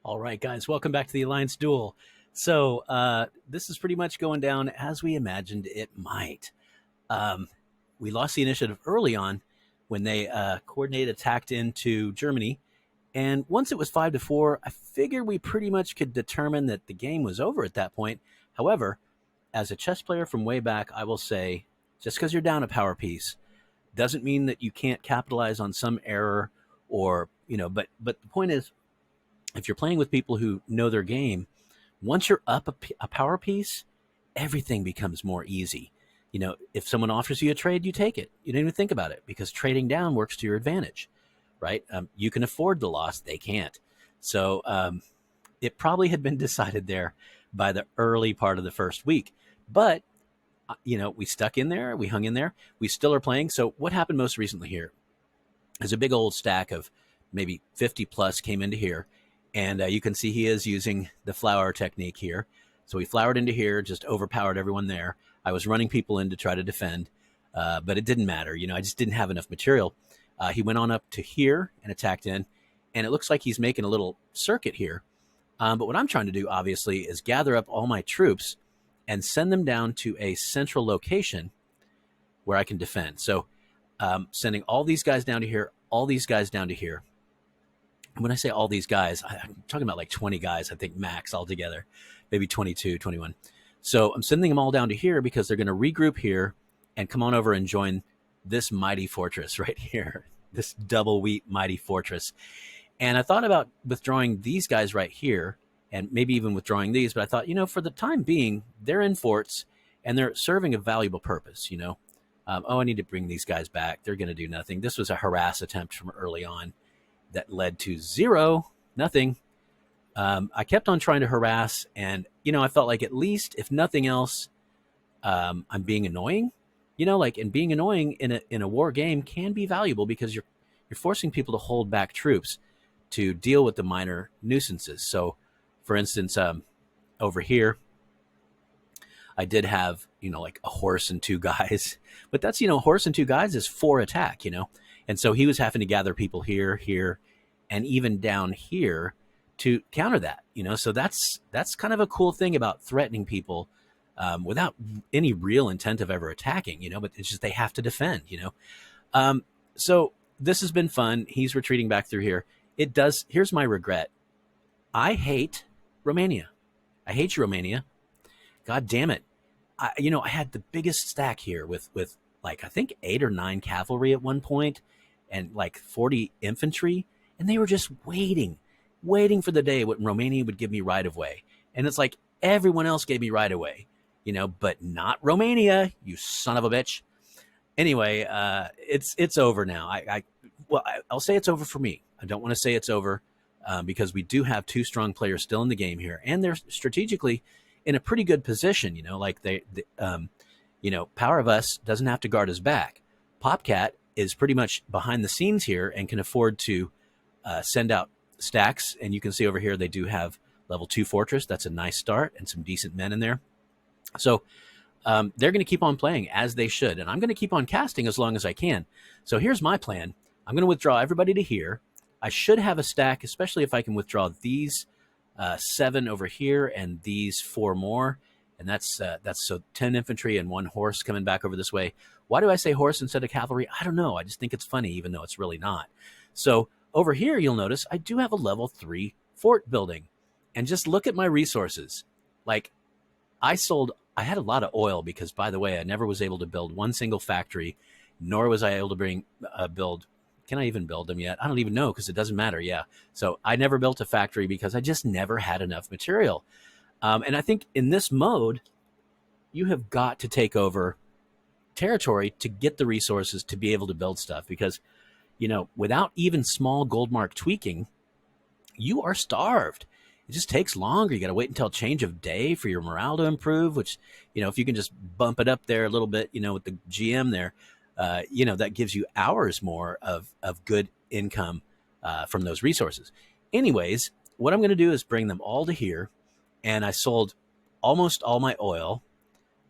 All right, guys, welcome back to the Alliance Duel. This is pretty much going down as we imagined it might. Um, we lost the initiative early on when they coordinated attacked into Germany. And once it was 5-4, I figured we pretty much could determine that the game was over at that point. However, as a chess player from way back, I will say just because you're down a power piece doesn't mean that you can't capitalize on some error but the point is if you're playing with people who know their game, once you're up a power piece, everything becomes more easy. If someone offers you a trade, you take it. You don't even think about it because trading down works to your advantage, right? You can afford the loss; they can't. So it probably had been decided there by the early part of the first week. But we stuck in there, we hung in there, we still are playing. So what happened most recently here is a big old stack of maybe 50 plus came into here. And you can see he is using the flower technique here. So he flowered into here, just overpowered everyone there. I was running people in to try to defend, but it didn't matter. I just didn't have enough material. He went on up to here and attacked in, and it looks like he's making a little circuit here. But what I'm trying to do, obviously, is gather up all my troops and send them down to a central location where I can defend. So sending all these guys down to here, all these guys down to here. When I say all these guys, I'm talking about like 20 guys, I think, max altogether, maybe 22, 21. So I'm sending them all down to here because they're going to regroup here and come on over and join this mighty fortress right here, this double wheat mighty fortress. And I thought about withdrawing these guys right here and maybe even withdrawing these, but I thought, for the time being, they're in forts and they're serving a valuable purpose, I need to bring these guys back. They're going to do nothing. This was a harass attempt from early on that led to nothing. I kept on trying to harass, and I felt like at least, if nothing else, I'm being annoying. And being annoying in a war game can be valuable because you're forcing people to hold back troops to deal with the minor nuisances. So, for instance, over here, I did have like a horse and two guys, but that's a horse and two guys is 4 attack, and so he was having to gather people here, and even down here to counter that, So that's kind of a cool thing about threatening people without any real intent of ever attacking, But it's just they have to defend, So this has been fun. He's retreating back through here. Here's my regret. I hate Romania. I hate you, Romania. God damn it. I had the biggest stack here with like, I think 8 or 9 cavalry at one point and like 40 infantry. And they were just waiting for the day when Romania would give me right of way. And it's like everyone else gave me right of way, but not Romania, you son of a bitch. Anyway, it's over now. I'll say it's over for me. I don't want to say it's over because we do have 2 strong players still in the game here. And they're strategically in a pretty good position, like Power of Us doesn't have to guard his back. Popcat is pretty much behind the scenes here and can afford to send out stacks. And you can see over here, they do have level 2 fortress. That's a nice start and some decent men in there. So they're going to keep on playing as they should. And I'm going to keep on casting as long as I can. So here's my plan. I'm going to withdraw everybody to here. I should have a stack, especially if I can withdraw these 7 over here and these 4 more. And that's so 10 infantry and 1 horse coming back over this way. Why do I say horse instead of cavalry? I don't know. I just think it's funny, even though it's really not. So over here, you'll notice I do have a level 3 fort building. And just look at my resources. Like, I had a lot of oil because, by the way, I never was able to build one single factory, nor was I able to build. Can I even build them yet? I don't even know because it doesn't matter. Yeah. So I never built a factory because I just never had enough material. And I think in this mode, you have got to take over territory to get the resources to be able to build stuff because, without even small gold mark tweaking, you are starved. It just takes longer. You got to wait until change of day for your morale to improve, which, if you can just bump it up there a little bit, with the GM there, that gives you hours more of good income from those resources. Anyways, what I'm going to do is bring them all to here. And I sold almost all my oil.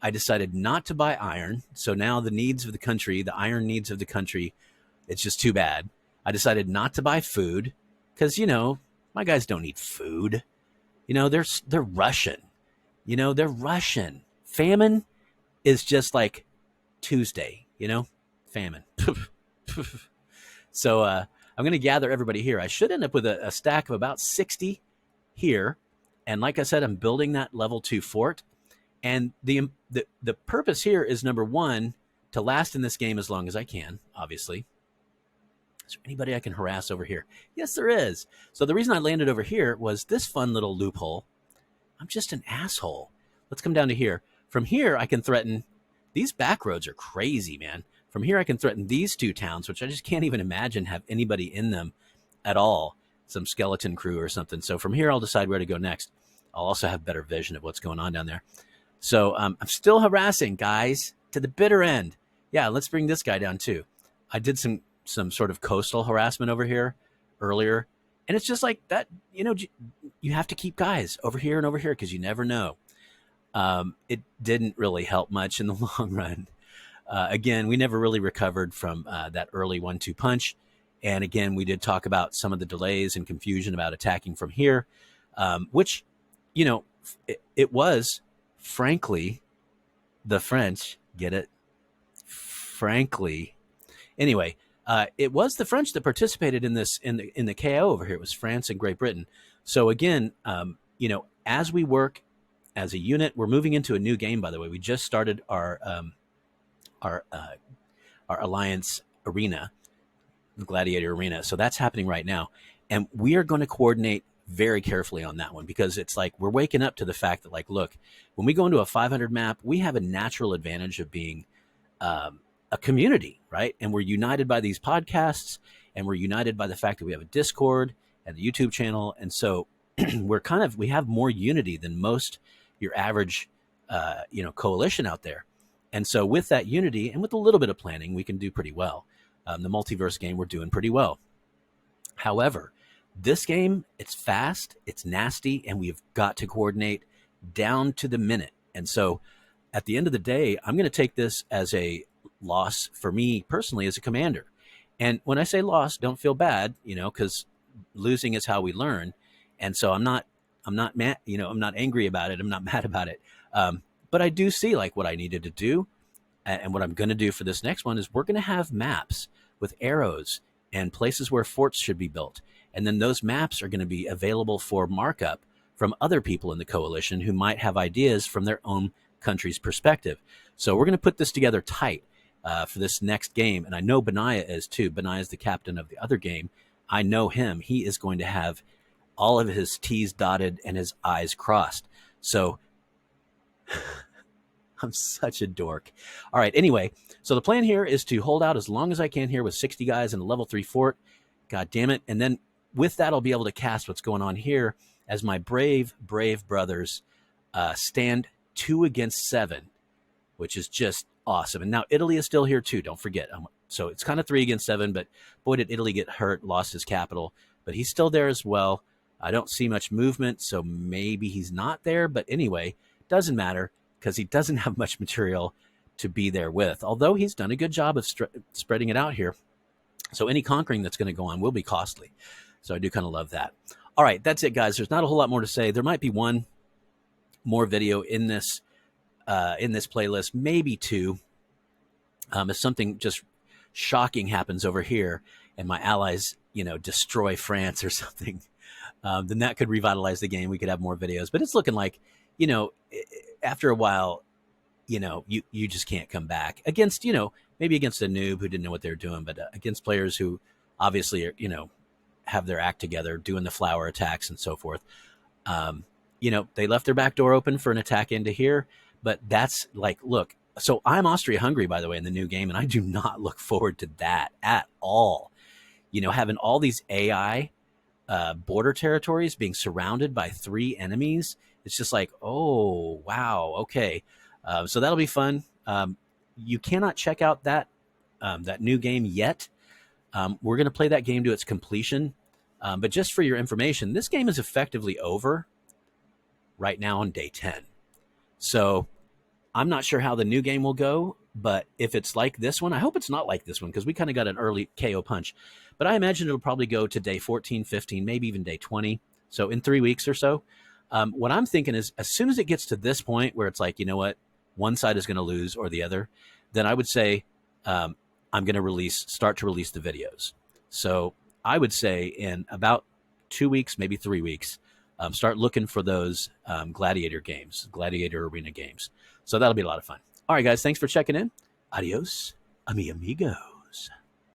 I decided not to buy iron. So now the needs of the country, the iron needs of the country, it's just too bad. I decided not to buy food because, My guys don't need food. They're Russian. They're Russian. Famine is just like Tuesday, famine. So I'm going to gather everybody here. I should end up with a stack of about 60 here. And like I said, I'm building that level 2 fort. And the purpose here is, number one, to last in this game as long as I can, obviously. Is there anybody I can harass over here? Yes, there is. So the reason I landed over here was this fun little loophole. I'm just an asshole. Let's come down to here. From here, I can threaten. These back roads are crazy, man. From here, I can threaten these 2 towns, which I just can't even imagine have anybody in them at all. Some skeleton crew or something. So from here, I'll decide where to go next. I'll also have better vision of what's going on down there. So I'm still harassing, guys, to the bitter end. Yeah, let's bring this guy down too. I did some sort of coastal harassment over here earlier. And it's just like that, you have to keep guys over here and over here because you never know. It didn't really help much in the long run. Again, we never really recovered from that early 1-2 punch. And again, we did talk about some of the delays and confusion about attacking from here, which, it was, frankly, the French. Get it? Frankly. Anyway, it was the French that participated in this in the KO over here. It was France and Great Britain. So again, as we work as a unit, we're moving into a new game. By the way, we just started our alliance arena, the Gladiator Arena. So that's happening right now, and we are going to coordinate very carefully on that one because it's like we're waking up to the fact that, like, look, when we go into a 500 map, we have a natural advantage of being a community, right? And we're united by these podcasts, and we're united by the fact that we have a Discord and the YouTube channel. And so we have more unity than most your average, coalition out there. And so with that unity and with a little bit of planning, we can do pretty well. The multiverse game, we're doing pretty well. However, this game, it's fast, it's nasty, and we've got to coordinate down to the minute. And so at the end of the day, I'm going to take this as a loss for me personally as a commander. And when I say loss, don't feel bad, because losing is how we learn. And so I'm not mad, I'm not angry about it. I'm not mad about it. But I do see like what I needed to do. And what I'm going to do for this next one is we're going to have maps with arrows and places where forts should be built. And then those maps are going to be available for markup from other people in the coalition who might have ideas from their own country's perspective. So we're going to put this together tight for this next game. And I know Benaiah is too. Benaiah is the captain of the other game. I know him. He is going to have all of his T's dotted and his I's crossed. So I'm such a dork. All right. Anyway, so the plan here is to hold out as long as I can here with 60 guys in a level 3 fort. God damn it. And then with that, I'll be able to cast what's going on here as my brave brothers stand 2 against 7, which is just awesome. And now Italy is still here too. Don't forget. So it's kind of 3 against 7, but boy, did Italy get hurt, lost his capital, but he's still there as well. I don't see much movement, so maybe he's not there. But anyway, doesn't matter because he doesn't have much material to be there with, although he's done a good job of spreading it out here. So any conquering that's going to go on will be costly. So I do kind of love that. All right, that's it, guys. There's not a whole lot more to say. There might be one more video in this playlist, maybe 2. If something just shocking happens over here and my allies, destroy France or something, then that could revitalize the game. We could have more videos. But it's looking like, after a while, you just can't come back against, maybe against a noob who didn't know what they were doing, but against players who obviously are, have their act together, doing the flower attacks and so forth. They left their back door open for an attack into here, but that's like, look, so I'm Austria-Hungary, by the way, in the new game, and I do not look forward to that at all. Having all these AI border territories being surrounded by 3 enemies, it's just like, oh, wow, okay. So that'll be fun. You cannot check out that new game yet. We're going to play that game to its completion. But just for your information, this game is effectively over right now on day 10. So I'm not sure how the new game will go, but if it's like this one, I hope it's not like this one because we kind of got an early KO punch. But I imagine it'll probably go to day 14, 15, maybe even day 20. So in 3 weeks or so. What I'm thinking is as soon as it gets to this point where it's like, you know what, one side is going to lose or the other, then I would say I'm going to start to release the videos. So I would say in about 2 weeks, maybe 3 weeks, start looking for those gladiator games, gladiator arena games. So that'll be a lot of fun. All right, guys, thanks for checking in. Adios, amigos.